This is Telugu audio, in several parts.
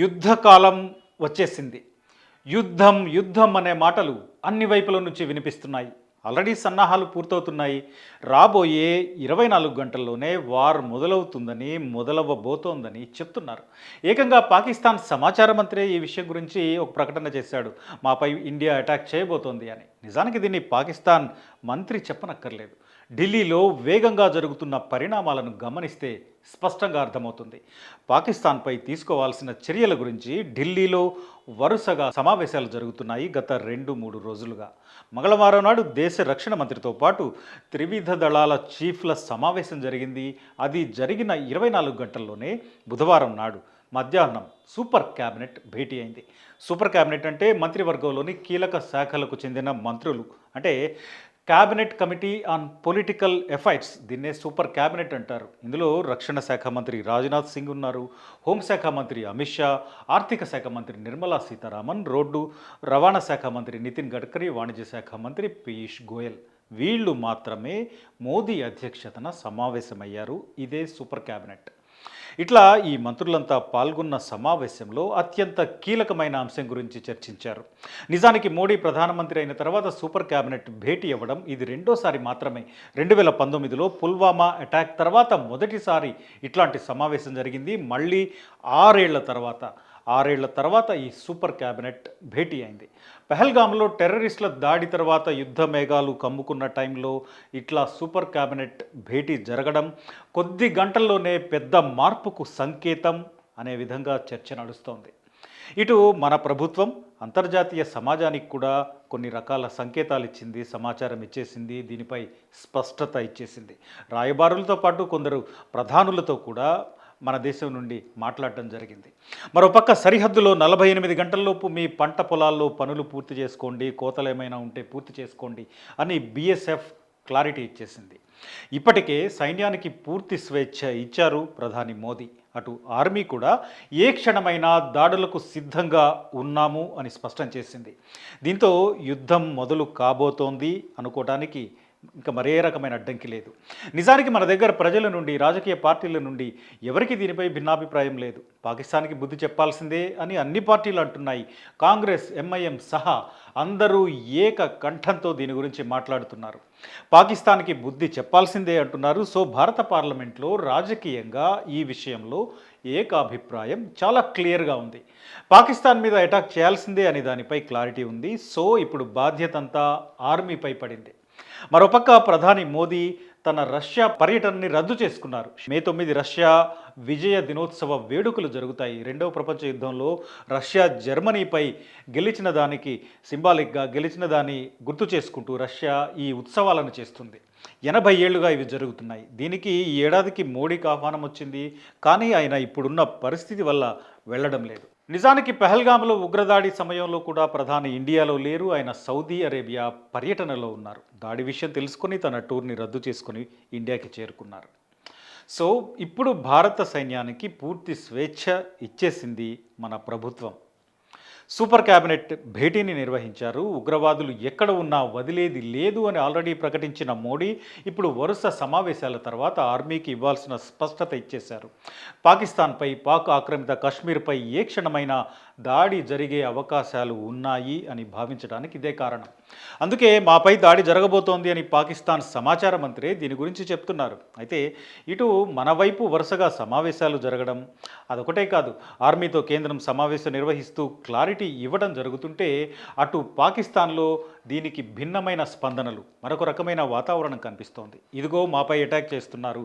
యుద్ధకాలం వచ్చేసింది. యుద్ధం, యుద్ధం అనే మాటలు అన్ని వైపుల నుంచి వినిపిస్తున్నాయి. ఆల్రెడీ సన్నాహాలు పూర్తవుతున్నాయి. రాబోయే 24 గంటల్లోనే వార్ మొదలవుతుందని, మొదలవ్వబోతోందని చెప్తున్నారు. ఏకంగా పాకిస్తాన్ సమాచార మంత్రే ఈ విషయం గురించి ఒక ప్రకటన చేశాడు. మాపై ఇండియా అటాక్ చేయబోతోంది అని. నిజానికి దీన్ని పాకిస్తాన్ మంత్రి చెప్పనక్కర్లేదు. ఢిల్లీలో వేగంగా జరుగుతున్న పరిణామాలను గమనిస్తే స్పష్టంగా అర్థమవుతుంది. పాకిస్తాన్పై తీసుకోవాల్సిన చర్యల గురించి ఢిల్లీలో వరుసగా సమావేశాలు జరుగుతున్నాయి గత 2-3 రోజులుగా. మంగళవారం నాడు దేశ రక్షణ మంత్రితో పాటు త్రివిధ దళాల చీఫ్ల సమావేశం జరిగింది. అది జరిగిన 24 గంటల్లోనే బుధవారం నాడు మధ్యాహ్నం సూపర్ క్యాబినెట్ భేటీ అయింది. సూపర్ క్యాబినెట్ అంటే మంత్రివర్గంలోని కీలక శాఖలకు చెందిన మంత్రులు, అంటే cabinet committee on political affairs, దీన్నే సూపర్ క్యాబినెట్ అంటారు. ఇందులో రక్షణ శాఖ మంత్రి రాజ్నాథ్ సింగ్ ఉన్నారు, హోంశాఖ మంత్రి అమిత్ షా, ఆర్థిక శాఖ మంత్రి నిర్మలా సీతారామన్, రోడ్డు రవాణా శాఖ మంత్రి నితిన్ గడ్కరీ, వాణిజ్య శాఖ మంత్రి పీయూష్ గోయల్. వీళ్ళు మాత్రమే మోదీ అధ్యక్షతన సమావేశమయ్యారు. ఇదే సూపర్ క్యాబినెట్. ఇట్లా ఈ మంత్రులంతా పాల్గొన్న సమావేశంలో అత్యంత కీలకమైన అంశం గురించి చర్చించారు. నిజానికి మోడీ ప్రధానమంత్రి అయిన తర్వాత సూపర్ క్యాబినెట్ భేటీ అవ్వడం ఇది రెండోసారి మాత్రమే. 2019లో పుల్వామా అటాక్ తర్వాత మొదటిసారి ఇట్లాంటి సమావేశం జరిగింది. మళ్ళీ ఆరేళ్ల తర్వాత ఈ సూపర్ క్యాబినెట్ భేటీ అయింది. పెహల్గామ్లో టెర్రరిస్టుల దాడి తర్వాత యుద్ధ మేఘాలు కమ్ముకున్న టైంలో ఇట్లా సూపర్ క్యాబినెట్ భేటీ జరగడం కొద్ది గంటల్లోనే పెద్ద మార్పుకు సంకేతం అనే విధంగా చర్చ నడుస్తోంది. ఇటు మన ప్రభుత్వం అంతర్జాతీయ సమాజానికి కూడా కొన్ని రకాల సంకేతాలు ఇచ్చింది, సమాచారం ఇచ్చేసింది, దీనిపై స్పష్టత ఇచ్చేసింది. రాయబారులతో పాటు కొందరు ప్రధానులతో కూడా మన దేశం నుండి మాట్లాడటం జరిగింది. మరోపక్క సరిహద్దులో 48 గంటల్లోపు మీ పంట పొలాల్లో పనులు పూర్తి చేసుకోండి, కోతలు ఏమైనా ఉంటే పూర్తి చేసుకోండి అని బీఎస్ఎఫ్ క్లారిటీ ఇచ్చేసింది. ఇప్పటికే సైన్యానికి పూర్తి స్వేచ్ఛ ఇచ్చారు ప్రధాని మోదీ. అటు ఆర్మీ కూడా ఏ క్షణమైనా దాడులకు సిద్ధంగా ఉన్నాము అని స్పష్టం చేసింది. దీంతో యుద్ధం మొదలు కాబోతోంది అనుకోవడానికి ఇంకా మరే రకమైన అడ్డంకి లేదు. నిజానికి మన దగ్గర ప్రజల నుండి, రాజకీయ పార్టీల నుండి ఎవరికి దీనిపై భిన్నాభిప్రాయం లేదు. పాకిస్తాన్కి బుద్ధి చెప్పాల్సిందే అని అన్ని పార్టీలు అంటున్నాయి. కాంగ్రెస్, ఎంఐఎం సహా అందరూ ఏక కంఠంతో దీని గురించి మాట్లాడుతున్నారు. పాకిస్తాన్కి బుద్ధి చెప్పాల్సిందే అంటున్నారు. సో భారత పార్లమెంట్లో రాజకీయంగా ఈ విషయంలో ఏకాభిప్రాయం చాలా క్లియర్గా ఉంది. పాకిస్తాన్ మీద అటాక్ చేయాల్సిందే అనే దానిపై క్లారిటీ ఉంది. సో ఇప్పుడు బాధ్యత అంతా ఆర్మీపై పడింది. మరోపక్క ప్రధాని మోదీ తన రష్యా పర్యటనని రద్దు చేసుకున్నారు. మే 9 రష్యా విజయ దినోత్సవ వేడుకలు జరుగుతాయి. రెండవ ప్రపంచ యుద్ధంలో రష్యా జర్మనీపై గెలిచిన దానికి సింబాలిక్గా, గెలిచిన దాన్ని గుర్తు చేసుకుంటూ రష్యా ఈ ఉత్సవాలను చేస్తుంది. 80 ఏళ్లుగా ఇవి జరుగుతున్నాయి. దీనికి ఈ ఏడాదికి మోడీకి ఆహ్వానం వచ్చింది. కానీ ఆయన ఇప్పుడున్న పరిస్థితి వల్ల వెళ్ళడం లేదు. నిజానికి పెహల్గామ్లో ఉగ్రదాడి సమయంలో కూడా ప్రధాని ఇండియాలో లేరు. ఆయన సౌదీ అరేబియా పర్యటనలో ఉన్నారు. దాడి విషయం తెలుసుకొని తన టూర్ని రద్దు చేసుకొని ఇండియాకి చేరుకున్నారు. సో ఇప్పుడు భారత సైన్యానికి పూర్తి స్వేచ్ఛ ఇచ్చేసింది మన ప్రభుత్వం. సూపర్ క్యాబినెట్ భేటీని నిర్వహించారు. ఉగ్రవాదులు ఎక్కడ ఉన్నా వదిలేది లేదు అని ఆల్రెడీ ప్రకటించిన మోడీ ఇప్పుడు వరుస సమావేశాల తర్వాత ఆర్మీకి ఇవ్వాల్సిన స్పష్టత ఇచ్చేశారు. పాకిస్తాన్పై, పాక్ ఆక్రమిత కశ్మీర్పై ఏ క్షణమైనా దాడి జరిగే అవకాశాలు ఉన్నాయి అని భావించడానికి ఇదే కారణం. అందుకే మాపై దాడి జరగబోతోంది అని పాకిస్తాన్ సమాచార మంత్రి దీని గురించి చెప్తున్నారు. అయితే ఇటు మన వైపు వరుసగా సమావేశాలు జరగడం అదొకటే కాదు, ఆర్మీతో కేంద్రం సమావేశం నిర్వహిస్తూ క్లారిటీ ఇవ్వడం జరుగుతుంటే అటు పాకిస్తాన్లో దీనికి భిన్నమైన స్పందనలు, మరొక రకమైన వాతావరణం కనిపిస్తోంది. ఇదిగో మాపై అటాక్ చేస్తున్నారు,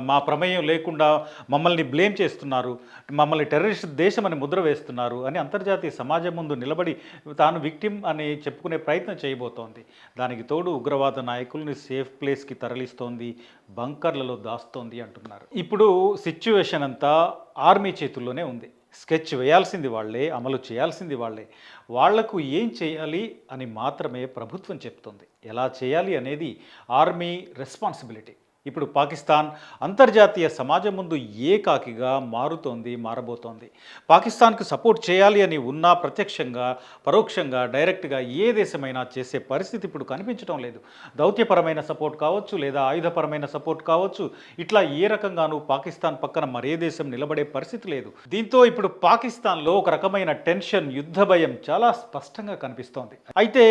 మా ప్రమేయం లేకుండా మమ్మల్ని బ్లేమ్ చేస్తున్నారు, మమ్మల్ని టెర్రరిస్ట్ దేశం అని ముద్ర వేస్తున్నారు అని అంతర్జాతీయ సమాజం ముందు నిలబడి తాను విక్టిమ్ అని చెప్పుకునే ప్రయత్నం చేయబోతోంది. దానికి తోడు ఉగ్రవాద నాయకుల్ని సేఫ్ ప్లేస్కి తరలిస్తోంది, బంకర్లలో దాస్తోంది అంటున్నారు. ఇప్పుడు సిచ్యువేషన్ అంతా ఆర్మీ చేతుల్లోనే ఉంది. స్కెచ్ వేయాల్సింది వాళ్లే, అమలు చేయాల్సింది వాళ్లే. వాళ్లకు ఏం చేయాలి అని మాత్రమే ప్రభుత్వం చెప్తుంది. ఎలా చేయాలి అనేది ఆర్మీ రెస్పాన్సిబిలిటీ. ఇప్పుడు పాకిస్తాన్ అంతర్జాతీయ సమాజం ముందు ఏకాకిగా మారబోతోంది. పాకిస్తాన్కు సపోర్ట్ చేయాలి అని ఉన్నా ప్రత్యక్షంగా, పరోక్షంగా, డైరెక్ట్గా ఏ దేశమైనా చేసే పరిస్థితి ఇప్పుడు కనిపించడం లేదు. దౌత్యపరమైన సపోర్ట్ కావచ్చు, లేదా ఆయుధపరమైన సపోర్ట్ కావచ్చు, ఇట్లా ఏ రకంగానూ పాకిస్తాన్ పక్కన మరే దేశం నిలబడే పరిస్థితి లేదు. దీంతో ఇప్పుడు పాకిస్తాన్లో ఒక రకమైన టెన్షన్, యుద్ధ భయం చాలా స్పష్టంగా కనిపిస్తోంది. అయితే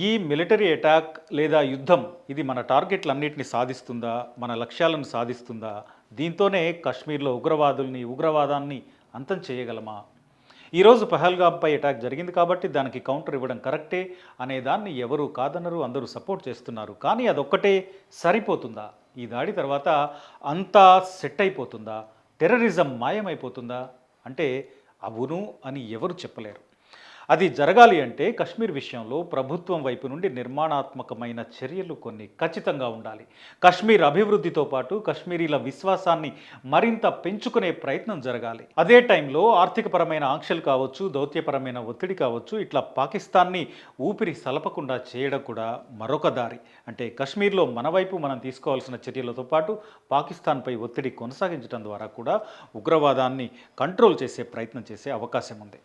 ఈ మిలిటరీ అటాక్ లేదా యుద్ధం ఇది మన టార్గెట్లన్నింటినీ సాధిస్తుందా, మన లక్ష్యాలను సాధిస్తుందా? దీంతోనే కాశ్మీర్లో ఉగ్రవాదాన్ని అంతం చేయగలమా? ఈరోజు పహల్గామ్పై అటాక్ జరిగింది కాబట్టి దానికి కౌంటర్ ఇవ్వడం కరెక్టే అనే దాన్ని ఎవరు కాదనరు, అందరూ సపోర్ట్ చేస్తున్నారు. కానీ అదొక్కటే సరిపోతుందా? ఈ దాడి తర్వాత అంతా సెట్ అయిపోతుందా? టెర్రరిజం మాయమైపోతుందా? అంటే అవును అని ఎవరు చెప్పలేరు. అది జరగాలి అంటే కశ్మీర్ విషయంలో ప్రభుత్వం వైపు నుండి నిర్మాణాత్మకమైన చర్యలు కొన్ని ఖచ్చితంగా ఉండాలి. కశ్మీర్ అభివృద్ధితో పాటు కశ్మీరీల విశ్వాసాన్ని మరింత పెంచుకునే ప్రయత్నం జరగాలి. అదే టైంలో ఆర్థికపరమైన ఆంక్షలు కావచ్చు, దౌత్యపరమైన ఒత్తిడి కావచ్చు, ఇట్లా పాకిస్తాన్ని ఊపిరి సలపకుండా చేయడం కూడా మరొక దారి. అంటే కశ్మీర్లో మన వైపు మనం తీసుకోవాల్సిన చర్యలతో పాటు పాకిస్తాన్పై ఒత్తిడి కొనసాగించడం ద్వారా కూడా ఉగ్రవాదాన్ని కంట్రోల్ చేసే ప్రయత్నం చేసే అవకాశం ఉంది.